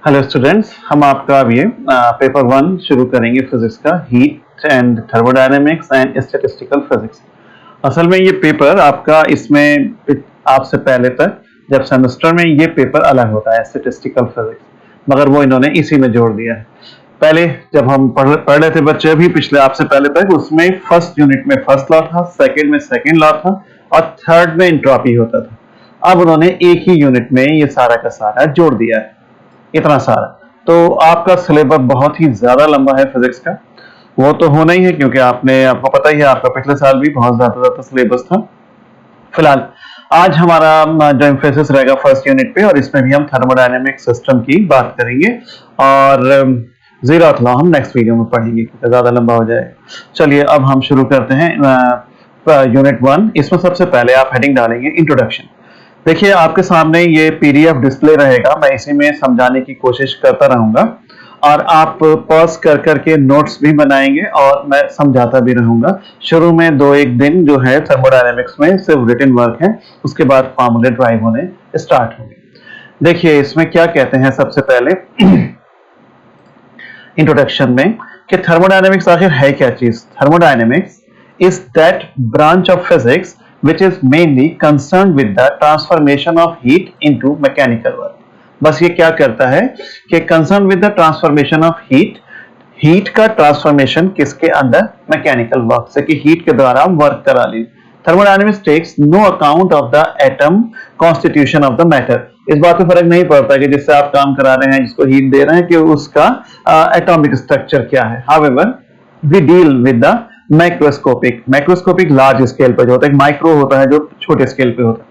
Hello students, हम आपका अब ये पेपर 1 शुरू करेंगे फिजिक्स का, heat and thermodynamics and statistical physics. असल में ये पेपर आपका इसमें आपसे पहले तक जब सेमेस्टर में ये पेपर अलग होता है स्टैटिस्टिकल फिजिक्स, मगर वो इन्होंने इसी में जोड़ दिया है। पहले जब हम पढ़ रहे थे बच्चे अभी पिछले आपसे पहले तक, उसमें फर्स्ट यूनिट में फर्स्ट लॉ था, सेकेंड में सेकेंड लॉ था और थर्ड में एंट्रोपी होता था। अब उन्होंने एक ही यूनिट में ये सारा का सारा जोड़ दिया है, इतना सारा। तो आपका सिलेबस बहुत ही ज्यादा लंबा है फिजिक्स का, वो तो होना ही है क्योंकि आपको पता ही है, आपका पिछले साल भी बहुत ज्यादा सिलेबस था। फिलहाल आज हमारा जो एम्फेसिस रहेगा फर्स्ट यूनिट पे, और इसमें भी हम थर्मोडायनेमिक सिस्टम की बात करेंगे और जीरोथ लॉ हम नेक्स्ट वीडियो में पढ़ेंगे क्योंकि ज्यादा लंबा हो जाएगा। चलिए अब हम शुरू करते हैं यूनिट 1। इसमें सबसे पहले आप हेडिंग डालेंगे इंट्रोडक्शन। देखिए आपके सामने ये पीडीएफ डिस्प्ले रहेगा, मैं इसी में समझाने की कोशिश करता रहूंगा और आप पॉज कर करके नोट्स भी बनाएंगे और मैं समझाता भी रहूंगा। शुरू में 2-1 दिन जो है थर्मोडायनेमिक्स में सिर्फ रिटन वर्क है, उसके बाद फॉर्मूले ड्राइव होने स्टार्ट होंगे। देखिए इसमें क्या कहते हैं सबसे पहले इंट्रोडक्शन में कि थर्मोडायनेमिक्स आखिर है क्या चीज। Thermodynamics is that branch of physics which is mainly concerned with the transformation of heat into mechanical work। बस ये क्या करता है कि concerned with the transformation of heat का ट्रांसफॉर्मेशन किसके अंदर, मैकेनिकल वर्क से, कि हीट के द्वारा हम वर्क करा ली। Thermodynamics takes no account of the atom constitution of the matter. इस बात पे फर्क नहीं पड़ता कि जिससे आप काम करा रहे हैं, जिसको हीट दे रहे हैं, कि उसका एटॉमिक स्ट्रक्चर क्या है। However we deal with the macroscopic large scale पे जो होता है, माइक्रो होता है जो छोटे स्केल पे होता है,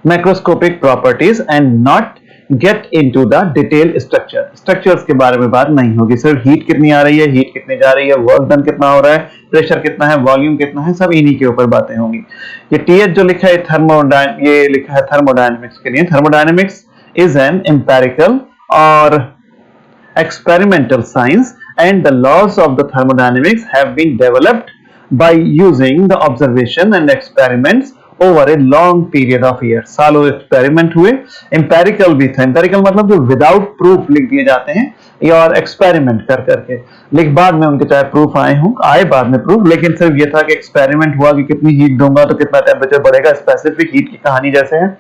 macroscopic properties and not get into the detail structures के बारे में बात नहीं होगी। सिर्फ हीट कितनी आ रही है, हीट कितनी जा रही है, वर्क डन कितना हो रहा है, प्रेशर कितना है, वॉल्यूम कितना है, सब इन्हीं के ऊपर बातें होंगी। ये टीएच जो लिखा है ये लिखा है थर्मोडायनेमिक्स के लिए। थर्मोडायनेमिक्स इज एन एम्पेरिकल और experimental science and the laws of the thermodynamics have been developed by using the observation and experiments over a long period of years। सालों एक्सपेरिमेंट हुए। एम्पेरिकल भी था, एम्पेरिकल मतलब जो without proof लिख दिए जाते हैं और एक्सपेरिमेंट कर करके लिख, बाद में उनके चाहे प्रूफ आए बाद में प्रूफ, लेकिन सिर्फ ये था कि एक्सपेरिमेंट हुआ कि कितनी हीट दूंगा तो कितना टेम्परेचर बढ़ेगा, स्पेसिफिक हीट की कहानी जैसे है,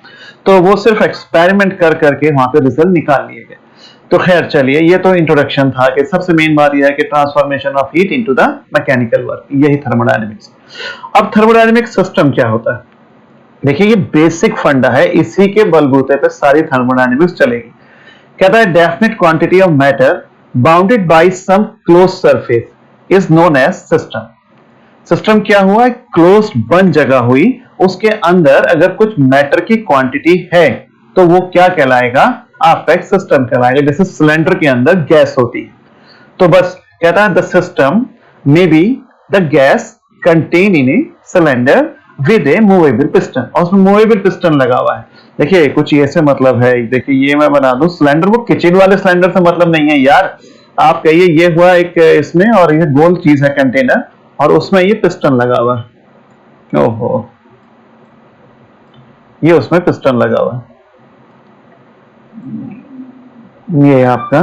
तो वो सिर्फ एक्सपेरिमेंट कर करके वहां पे रिजल्ट निकाल लिए गए। तो खैर चलिए, ये तो इंट्रोडक्शन था कि सबसे मेन बात यह है कि transformation of heat into the mechanical work, यही थर्मोडायनेमिक्स। अब थर्मोडायनेमिक सिस्टम क्या होता है, देखिए ये बेसिक फंडा है, इसी के बलबूते पे सारी थर्मोडायनेमिक्स चलेगी। कहता है definite quantity of matter bounded by some close surface is known as system. System क्या हुआ, क्लोज्ड बंद जगह हुई, उसके अंदर अगर कुछ मैटर की क्वांटिटी है तो वो क्या कहलाएगा, आपका एक सिस्टम कहलाएगा। जैसे सिलेंडर के अंदर गैस होती है, तो बस कहता है the system may be the gas contain in a cylinder with A movable piston, और उसमें मूवेबल पिस्टन लगा हुआ है। देखिए कुछ ऐसे मतलब है, देखिए ये मैं बना दूं सिलेंडर, वो किचन वाले सिलेंडर से मतलब नहीं है यार। आप कहिए ये हुआ एक इसमें, और ये गोल चीज है कंटेनर, और उसमें ये पिस्टन लगा हुआ है। ओहो, ये उसमें पिस्टन लगा हुआ है, ये आपका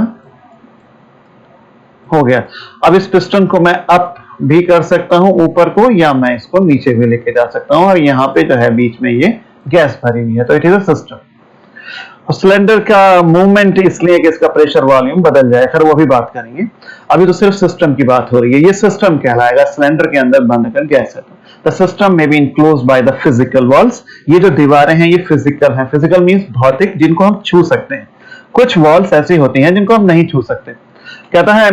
हो गया। अब इस पिस्टन को मैं अप भी कर सकता हूं ऊपर को, या मैं इसको नीचे भी लेके जा सकता हूं, और यहाँ पे जो है बीच में ये गैस भरी हुई है, तो it is a system. Cylinder का मूवमेंट इसलिए कि इसका प्रेशर वॉल्यूम बदल जाए, फिर वो भी बात करेंगे। अभी तो सिर्फ सिस्टम की बात हो रही है। ये सिस्टम कहलाएगा, सिलेंडर के अंदर बंद कर गैस है। The system may be enclosed by the physical walls. ये जो दीवारें हैं ये फिजिकल हैं, फिजिकल मींस भौतिक, जिनको हम छू सकते हैं। कुछ वॉल्स ऐसी होती हैं जिनको हम नहीं छू सकते। कहता है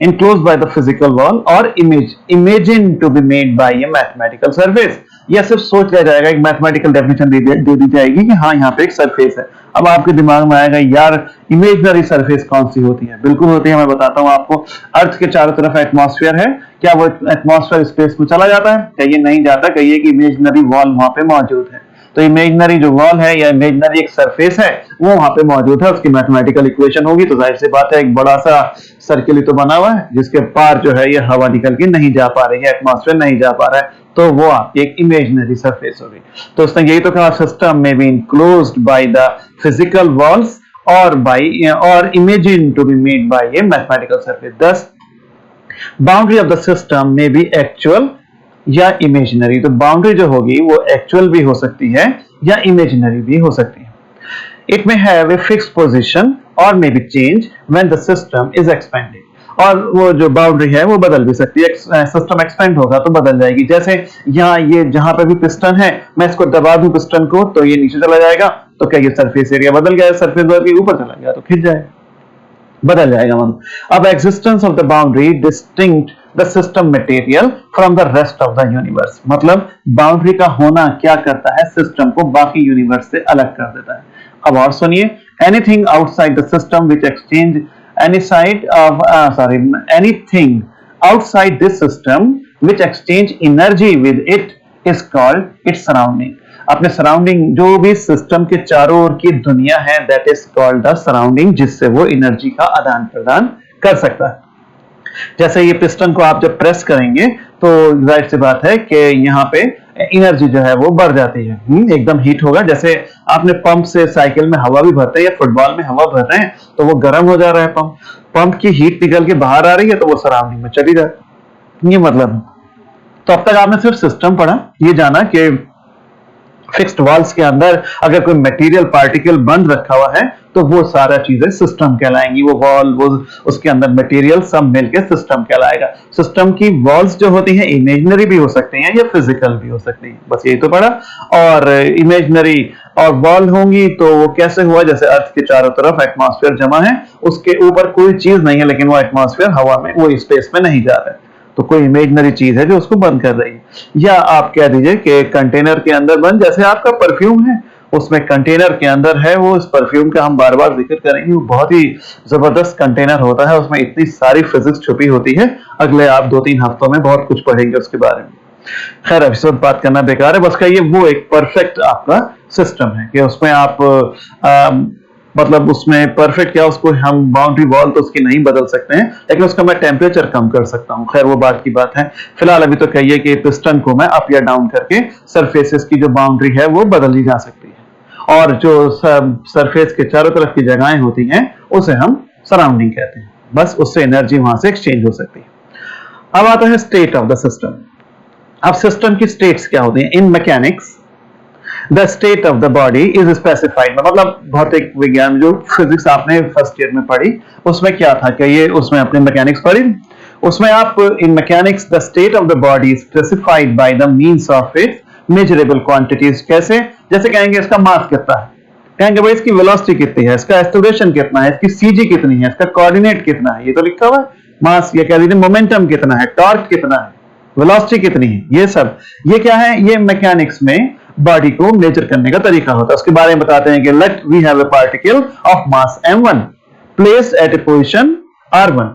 enclosed by the physical wall or imagined to be made by a mathematical surface। यह सिर्फ सोच लिया जाएगा, एक मैथमेटिकल डेफिनेशन दे दी जाएगी कि हाँ यहाँ पे एक सरफेस है। अब आपके दिमाग में आएगा यार इमेजिनरी सरफेस कौन सी होती है, बिल्कुल होती है, मैं बताता हूँ आपको। अर्थ के चारों तरफ एटमॉस्फेयर है, क्या वो एटमॉस्फेयर स्पेस में चला जाता है, कहिए नहीं जाता, कहिए कि इमेजिनरी वॉल वहां पे मौजूद है। तो इमेजिनरी जो वॉल है या इमेजिनरी एक सरफेस है वो वहां पे मौजूद है, उसकी मैथमेटिकल इक्वेशन होगी, तो जाहिर सी बात है एक बड़ा सा सर्किल ही तो बना हुआ है जिसके पार जो है ये हवा निकल के नहीं जा पा रही है, एटमॉस्फेयर नहीं जा पा रहा है, तो वो आपकी एक इमेजिनरी सरफेस होगी। तो उसने यही तो कहा system may be enclosed by the physical walls or imagined to be made by a mathematical surface. Thus, boundary of the system may B actual या इमेजिनरी. तो बाउंड्री जो होगी वो एक्चुअल भी हो सकती है या इमेजिनरी भी हो सकती है. It may have a fixed position और may be change when the system is expanded. और वो जो बाउंड्री है वो बदल भी सकती है. सिस्टम एक्सपेंड होगा तो बदल जाएगी. जैसे यहाँ ये जहां पे भी पिस्टन है, मैं इसको दबा दूं पिस्टन को तो ये नीचे चला जाएगा, तो क्या ये सरफेस एरिया बदल गया, सरफेस एरिया ऊपर चला गया तो खिंच जाएगा, बदल जाएगा. मतलब अब existence of the boundary distinct the system material from the rest of the universe. मतलब बाउंड्री का होना क्या करता है, सिस्टम को बाकी यूनिवर्स से अलग कर देता है. अब और सुनिए, anything outside the system which exchange anything outside this system which exchange energy with it is called its surrounding. अपने सराउंडिंग, जो भी सिस्टम के चारों ओर की दुनिया है, that is called the surrounding, जिससे वो एनर्जी का आदान प्रदान कर सकता है. जैसे ये पिस्टन को आप जब प्रेस करेंगे तो जाहिर सी बात है कि यहाँ पे एनर्जी जो है वो बढ़ जाती है, एकदम हीट होगा. जैसे आपने पंप से साइकिल में हवा भी भरते हैं या फुटबॉल में हवा भर रहे हैं तो वो गर्म हो जा रहा है, पंप की हीट निकल के बाहर आ रही है तो वो सराउंडिंग में चली जाती है. ये मतलब है. तो अब तक आपने सिर्फ सिस्टम पढ़ा, ये जाना कि फिक्स्ड वॉल्स के अंदर अगर कोई मटेरियल पार्टिकल बंद रखा हुआ है तो वो सारा चीजें सिस्टम कहलाएंगी. वो वॉल, वो उसके अंदर मटेरियल सब मिलके सिस्टम कहलाएगा. सिस्टम की वॉल्स जो होती हैं इमेजिनरी भी हो सकती हैं या फिजिकल भी हो सकती हैं, बस यही तो पढ़ा. और इमेजिनरी और वॉल होंगी तो वो कैसे हुआ, जैसे अर्थ के चारों तरफ एटमॉस्फेयर जमा है, उसके ऊपर कोई चीज नहीं है लेकिन वो एटमॉस्फेयर हवा में, वो स्पेस में नहीं जा रहा है, तो कोई इमेजिनरी चीज है जो उसको बंद कर रही है. या आप कह दीजिए कि कंटेनर के अंदर बंद, जैसे आपका परफ्यूम है उसमें कंटेनर के अंदर है, वो इस परफ्यूम का हम बार बार जिक्र करेंगे, वो बहुत ही जबरदस्त कंटेनर होता है, उसमें इतनी सारी फिजिक्स छुपी होती है. अगले आप 2-3 हफ्तों में बहुत कुछ पढ़ेंगे उसके बारे में. खैर अभी सब बात करना बेकार है. बस का ये वो एक परफेक्ट आपका सिस्टम है कि उसमें आप मतलब उसमें परफेक्ट क्या, उसको हम बाउंड्री वॉल तो उसकी नहीं बदल सकते हैं लेकिन उसका मैं टेम्परेचर कम कर सकता हूं. खैर वो बात की बात है. फिलहाल अभी तो कहिए कि पिस्टन को मैं अप या डाउन करके सरफेसेस की जो बाउंड्री है वो बदली जा सकती है, और जो सरफेस के चारों तरफ की जगहें होती हैं उसे हम सराउंडिंग कहते हैं. बस उससे एनर्जी वहां से एक्सचेंज हो सकती है. अब आता है स्टेट ऑफ द सिस्टम. अब सिस्टम की स्टेट्स क्या होती हैं? In mechanics the state of the body is specified. मतलब भौतिक विज्ञान जो फिजिक्स आपने फर्स्ट ईयर में पढ़ी उसमें क्या था कि ये उसमें अपने मैकेनिक्स पढ़ी, उसमें आप in mechanics the state of the body specified by the means of its measurable quantities. कैसे? जैसे कहेंगे इसका मास कितना है, कहेंगे भाई इसकी वेलोसिटी कितनी है, इसका एक्सेलरेशन कितना है, इसकी सीजी कितनी है, इसका कोऑर्डिनेट कितना है, ये तो लिखा हुआ है. मास, ये कह दीजिए मोमेंटम कितना है, टॉर्क कितना है, वेलोसिटी कितनी है, ये सब ये क्या है, ये मैकेनिक्स में बॉडी को मेजर करने का तरीका होता है. उसके बारे में बताते हैं कि let we have a particle of mass m1 placed at a position r1,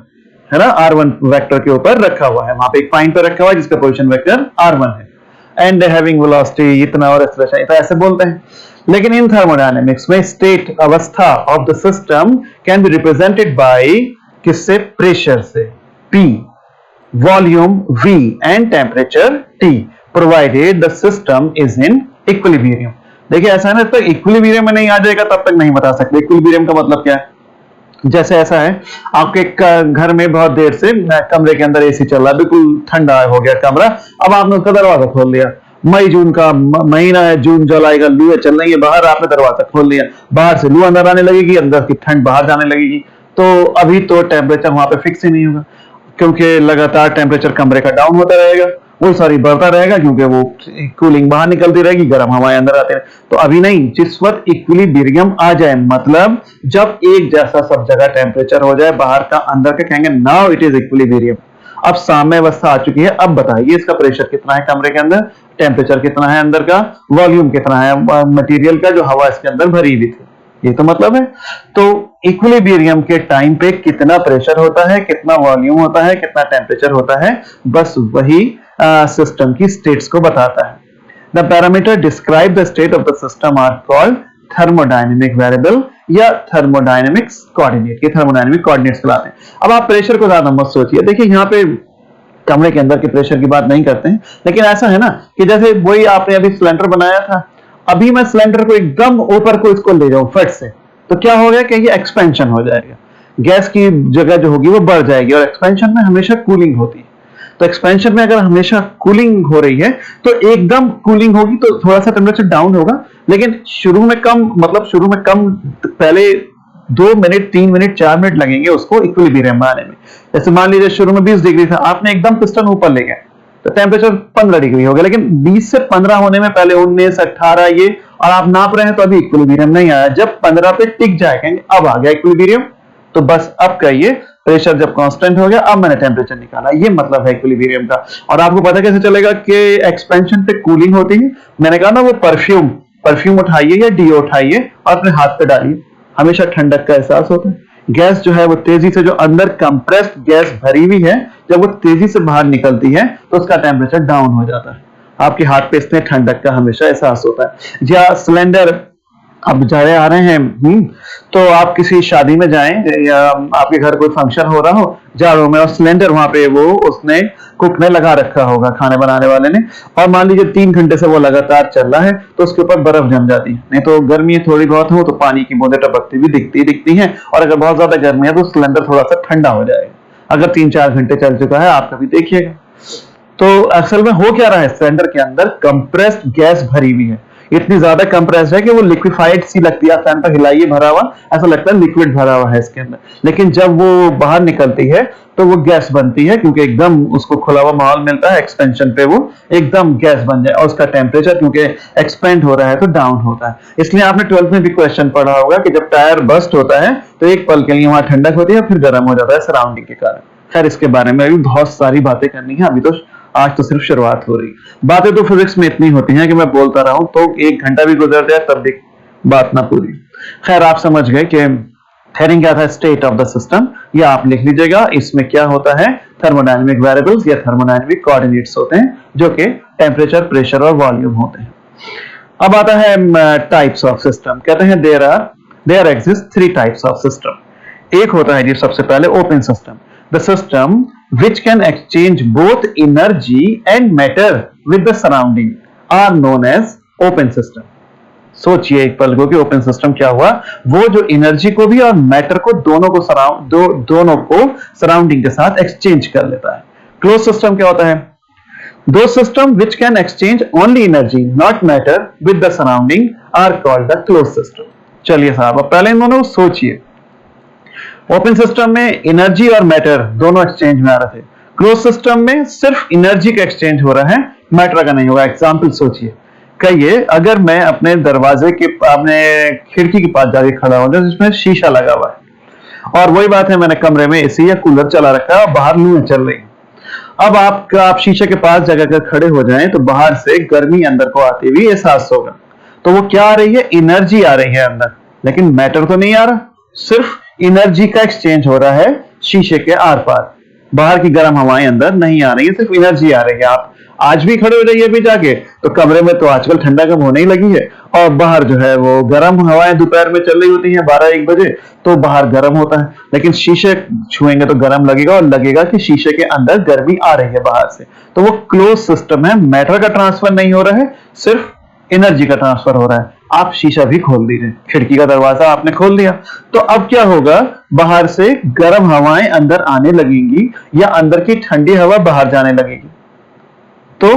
है ना, r1 वेक्टर के ऊपर रखा हुआ है, वहां पे एक पॉइंट पर रखा हुआ है जिसका पोजीशन वेक्टर r1 है, एंड हैविंग वेलोसिटी इतना और एक्सेलरेशन इतना, ऐसे बोलते हैं. लेकिन इन थर्मोडायनेमिक्स में स्टेट अवस्था of the system can be represented by किससे? प्रेशर से P, volume V and temperature T, provided the system is in equilibrium. देखिए ऐसा है ना, तब इक्विलिब्रियम में नहीं आ जाएगा तब तक नहीं बता सकते. इक्विलिब्रियम का मतलब क्या है? जैसे ऐसा है आपके घर में बहुत देर से कमरे के अंदर एसी चल रहा है, बिल्कुल ठंडा हो गया कमरा, अब आपने उसका दरवाजा खोल लिया, मई जून का महीना है, जून जुलाई का, लू चल रही है बाहर, आपने दरवाजा खोल लिया, बाहर से लू अंदर आने लगेगी, अंदर की ठंड बाहर जाने लगेगी, तो अभी तो टेम्परेचर वहां पे फिक्स ही नहीं होगा क्योंकि लगातार टेम्परेचर कमरे का डाउन होता रहेगा, वो सारी बढ़ता रहेगा क्योंकि वो कूलिंग बाहर निकलती रहेगी, गर्म हवाएं अंदर आते रहें. तो अभी नहीं, जिस वक्त इक्विलिब्रियम आ जाए, मतलब जब एक जैसा सब जगह टेम्परेचर हो जाए, बाहर का अंदर का, कहेंगे नाउ इट इज इक्विलिब्रियम. अब साम्य अवस्था आ चुकी है. अब बताइए इसका प्रेशर कितना है कमरे के अंदर, टेम्परेचर कितना है अंदर का, वॉल्यूम कितना है मटेरियल का जो हवा इसके अंदर भरी हुई थी, ये तो मतलब है. तो इक्विलिब्रियम के टाइम पे कितना प्रेशर होता है, कितना वॉल्यूम होता है, कितना टेम्परेचर होता है, बस वही सिस्टम की स्टेट्स को बताता है. The parameter describe the state of the system are called thermodynamic variable या थर्मोडायनेमिक्स कोऑर्डिनेट. ये थर्मोडायनेमिक कोऑर्डिनेट्स कहलाते हैं. अब आप प्रेशर को ज्यादा मत सोचिए. देखिए यहाँ पे कमरे के अंदर के प्रेशर की बात नहीं करते हैं, लेकिन ऐसा है ना कि जैसे वही आपने अभी सिलेंडर बनाया था, अभी मैं सिलेंडर को एकदम ऊपर को इसको ले जाऊं फट से, तो क्या हो गया कि ये एक्सपेंशन हो जाएगा, गैस की जगह जो होगी वो बढ़ जाएगी, और एक्सपेंशन में हमेशा कूलिंग होती है। तो एक्सपेंशन में अगर हमेशा कूलिंग हो रही है तो एकदम कूलिंग होगी तो थोड़ा सा टेम्परेचर डाउन होगा, लेकिन शुरू में कम, मतलब शुरू में कम, पहले 2 मिनट 3 मिनट 4 मिनट लगेंगे उसको इक्विलिब्रियम में आने में। जैसे मान लीजिए शुरू में 20 डिग्री था, आपने एकदम पिस्टन ऊपर ले गए तो टेम्परेचर 15 डिग्री हो गया, लेकिन 20 से 15 होने में पहले 19 18 ये, और आप नाप रहे हैं तो अभी इक्विलिब्रियम नहीं आया। जब 15 पे टिक जाए कहेंगे अब आ गया इक्विलिब्रियम, तो बस अब कहिए प्रेशर जब कांस्टेंट हो गया, अब मैंने टेम्परेचर निकाला, ये मतलब है इक्विलिब्रियम का। और आपको पता कैसे चलेगा कि एक्सपेंशन पे कूलिंग होती है? मैंने कहा ना, वो परफ्यूम उठाइए या डीओ उठाइए और अपने हाथ पे डालिए, हमेशा ठंडक का एहसास होता है। गैस जो है वो तेजी से, जो अंदर कंप्रेस्ड गैस भरी हुई है, जब वो तेजी से बाहर निकलती है तो उसका टेम्परेचर डाउन हो जाता है। आपके हाथ पे इसमें ठंडक का हमेशा एहसास होता है। या सिलेंडर, अब जाए आ रहे हैं तो आप किसी शादी में जाएं या आपके घर कोई फंक्शन हो रहा हो जाड़ों में, और सिलेंडर वहां पे वो उसने कुक ने लगा रखा होगा, खाने बनाने वाले ने, और मान लीजिए 3 घंटे से वो लगातार चल रहा है तो उसके ऊपर बर्फ जम जाती है। नहीं तो गर्मी थोड़ी बहुत हो तो पानी की बूंदें टपकती भी दिखती हैं, और अगर बहुत ज्यादा गर्मी है तो सिलेंडर थोड़ा सा ठंडा हो जाएगा अगर 3-4 घंटे चल चुका है, आप कभी देखिएगा। तो असल में हो क्या रहा है, सिलेंडर के अंदर कंप्रेस्ड गैस भरी हुई है, इतनी ज्यादा कंप्रेस्ड है कि वो लिक्विफाइड सी लगती है। फैन पर हिलाइए भरा हुआ, ऐसा लगता है लिक्विड भरा हुआ है इसके अंदर, लेकिन जब वो बाहर निकलती है तो वो गैस बनती है, क्योंकि एकदम उसको खुला हुआ माहौल मिलता है, एक्सपेंशन पे वो एकदम गैस बन जाए, और उसका टेम्परेचर क्योंकि एक्सपेंड हो रहा है तो डाउन होता है। इसलिए आपने 12th में भी क्वेश्चन पढ़ा होगा कि जब टायर बस्ट होता है तो एक पल के लिए वहां ठंडक होती है, फिर गर्म हो जाता है सराउंडिंग के कारण। खैर, इसके बारे में भी बहुत सारी बातें करनी है, अभी तो आज तो सिर्फ शुरुआत हो रही। बातें तो फिजिक्स में इतनी होती हैं कि मैं बोलता रहा हूं तो 1 घंटा भी गुजर जाए तब भी बात ना पूरी। खैर, आप समझ गए कि हेडिंग क्या था, स्टेट ऑफ द सिस्टम, या आप लिख लीजिएगा। इसमें क्या होता है, थर्मोडायनेमिक वेरिएबल्स या थर्मोडायनेमिक कोऑर्डिनेट्स होते हैं, जो कि टेम्परेचर, प्रेशर और वॉल्यूम होते हैं। अब आता है टाइप्स ऑफ सिस्टम। कहते हैं there exist 3 types of system. एक होता है जी सबसे पहले open system, the system which can exchange both energy and matter with the surrounding are known as open system। सोचिए एक पल को कि ओपन सिस्टम क्या हुआ, वो जो एनर्जी को भी और मैटर को दोनों को सराउंडिंग के साथ एक्सचेंज कर लेता है। क्लोज सिस्टम क्या होता है, दो system which can exchange only energy not matter with the surrounding are called the closed system। चलिए साहब, अब पहले इन दोनों को सोचिए। ओपन सिस्टम में एनर्जी और मैटर दोनों एक्सचेंज में आ रहे थे, क्लोज सिस्टम में सिर्फ एनर्जी का एक्सचेंज हो रहा है, मैटर का नहीं होगा। एग्जांपल सोचिए, कहिए अगर मैं अपने दरवाजे के, अपने खिड़की के पास जाके खड़ा हो जाऊं जिसमें शीशा लगा हुआ है, और वही बात है मैंने कमरे में एसी या कूलर चला रखा है और बाहर लू चल रही है। अब आप शीशे के पास जगह खड़े हो जाएं तो बाहर से गर्मी अंदर को आती हुई एहसास होगा। तो वो क्या आ रही है, एनर्जी आ रही है अंदर, लेकिन मैटर तो नहीं आ रहा, सिर्फ एनर्जी का एक्सचेंज हो रहा है शीशे के आर पार। बाहर की गर्म हवाएं अंदर नहीं आ रही है, सिर्फ एनर्जी आ रही है। आप आज भी खड़े हो जाइए अभी जाके, तो कमरे में तो आजकल ठंडा कम होने ही लगी है, और बाहर जो है वो गर्म हवाएं दोपहर में चल रही होती हैं 12-1 बजे, तो बाहर गर्म होता है, लेकिन शीशे छुएंगे तो गर्म लगेगा, और लगेगा कि शीशे के अंदर गर्मी आ रही है बाहर से। तो वो क्लोज सिस्टम है, मैटर का ट्रांसफर नहीं हो रहा है, सिर्फ एनर्जी का ट्रांसफर हो रहा है। आप शीशा भी खोल दीजिए, खिड़की का दरवाजा आपने खोल दिया, तो अब क्या होगा, बाहर से गर्म हवाएं अंदर आने लगेंगी या अंदर की ठंडी हवा बाहर जाने लगेगी। तो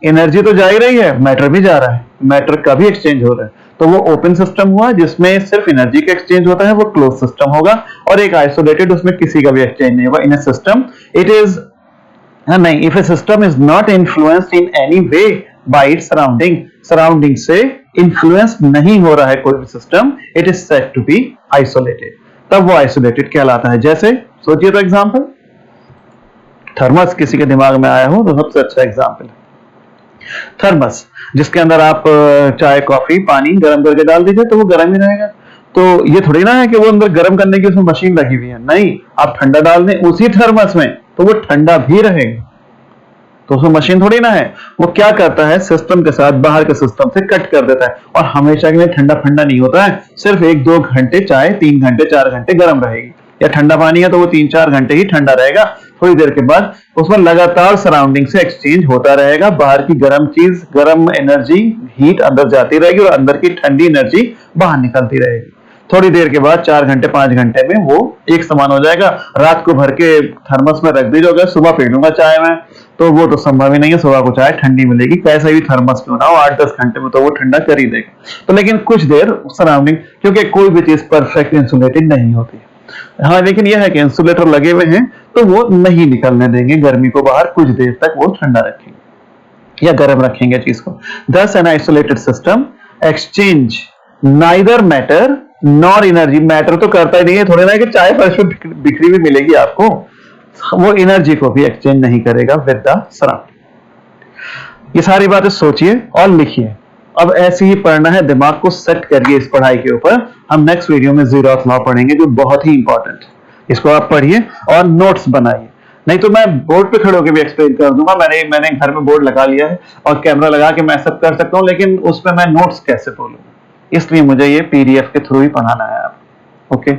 एनर्जी तो जा ही रही है, मैटर भी जा रहा है, मैटर का भी एक्सचेंज हो रहा है। तो वो ओपन सिस्टम हुआ जिसमें सिर्फ एनर्जी का एक्सचेंज होता है, वो क्लोज सिस्टम होगा। और एक आइसोलेटेड, उसमें किसी का भी एक्सचेंज नहीं होगा। In a system it is नहीं, if a system is not influenced in any way by its surrounding से इन्फ्लुएंस नहीं हो रहा है कोई भी system, it is said to be isolated, तब वो आइसोलेटेड कहलाता है। जैसे सोचिए तो एग्जांपल, थर्मस किसी के दिमाग में आया हो तो सबसे अच्छा एग्जांपल है थर्मस, जिसके अंदर आप चाय, कॉफी, पानी गर्म करके डाल दीजिए तो वो गर्म ही रहेगा। तो ये थोड़ी ना है कि वो अंदर गर्म करने की उसमें मशीन लगी हुई है, नहीं, आप ठंडा डाल दें उसी थर्मस में तो वो ठंडा भी रहेगा। तो उसमें मशीन थोड़ी ना है, वो क्या करता है, सिस्टम के साथ बाहर के सिस्टम से कट कर देता है, और हमेशा के लिए ठंडा ठंडा नहीं होता है, सिर्फ 1-2 घंटे चाय, 3 घंटे 4 घंटे गर्म रहेगी, या ठंडा पानी है तो वो 3-4 घंटे ही ठंडा रहेगा। थोड़ी देर के बाद उसमें लगातार सराउंडिंग से एक्सचेंज होता रहेगा, बाहर की गर्म चीज, गर्म एनर्जी, हीट अंदर जाती रहेगी और अंदर की ठंडी एनर्जी बाहर निकलती रहेगी। थोड़ी देर के बाद 4 घंटे 5 घंटे में वो एक समान हो जाएगा। रात को भर के थर्मस में रख दीजिए, अगर सुबह पी लूंगा चाय में तो वो तो संभव ही नहीं है, सुबह को चाय ठंडी मिलेगी, कैसे भी थर्मस क्यों ना हो, 8-10 घंटे में तो वो ठंडा कर ही देगा। तो लेकिन कुछ देर सराउंडिंग, क्योंकि कोई भी चीज परफेक्ट इंसुलेटेड नहीं होती। हाँ, लेकिन यह है कि इंसुलेटर लगे हुए हैं तो वो नहीं निकलने देंगे गर्मी को बाहर, कुछ देर तक वो ठंडा रखेंगे या गर्म रखेंगे चीज को। दस an isolated system exchange neither matter nor energy. Matter तो करता ही नहीं है, थोड़े ना कि चाय फर्श में बिखरी हुई मिलेगी आपको, वो एनर्जी को भी एक्सचेंज नहीं करेगा विद द सराउंडिंग। ये सारी बातें सोचिए और लिखिए। अब ऐसे ही पढ़ना है, दिमाग को सेट करिए इस पढ़ाई के ऊपर। हम नेक्स्ट वीडियो में ज़ीरोथ लॉ पढ़ेंगे जो बहुत ही इंपॉर्टेंट है, इसको आप पढ़िए और नोट्स बनाइए। नहीं तो मैं बोर्ड पे खड़े होकर भी एक्सप्लेन कर दूंगा, मैंने घर में बोर्ड लगा लिया है और कैमरा लगा के मैं सब कर सकता हूँ, लेकिन उस पर मैं नोट्स कैसे बोलूंगा, इसलिए मुझे ये PDF के थ्रू ही पढ़ाना है आप। ओके।